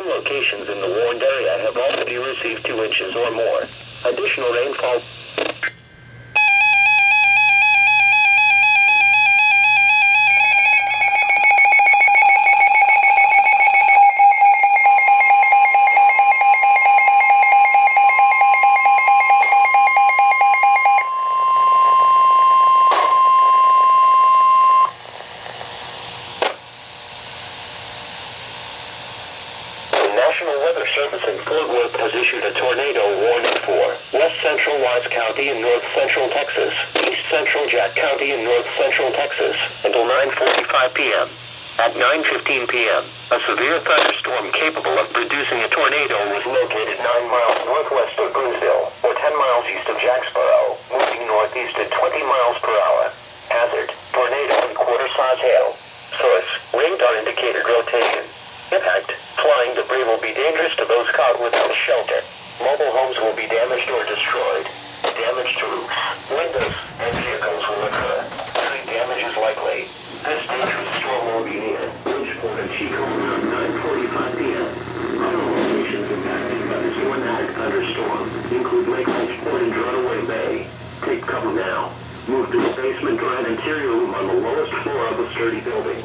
Locations in the warned area have already received 2 inches or more. Additional rainfall. National Weather Service in Fort Worth has issued a tornado warning for West Central Wise County in North Central Texas, East Central Jack County in North Central Texas, until 9:45 p.m. At 9:15 p.m., a severe thunderstorm capable of producing a tornado was located 9 miles northwest of Boonville, or 10 miles east of Jacksboro, moving northeast at 20 miles per hour. Hazard, tornado and quarter-size hail. Source, radar indicated rotation. Impact, flying debris will be dangerous to those caught without shelter. Mobile homes will be damaged or destroyed. Damage to roofs, windows, and vehicles will occur. Tree damage is likely. This dangerous storm will be near Bridgeport and Chico around 9:45 p.m. Other locations impacted by this dramatic thunderstorm include Lake Bridgeport and Runaway Bay. Take cover now. Move to a basement or an interior room on the lowest floor of a sturdy building.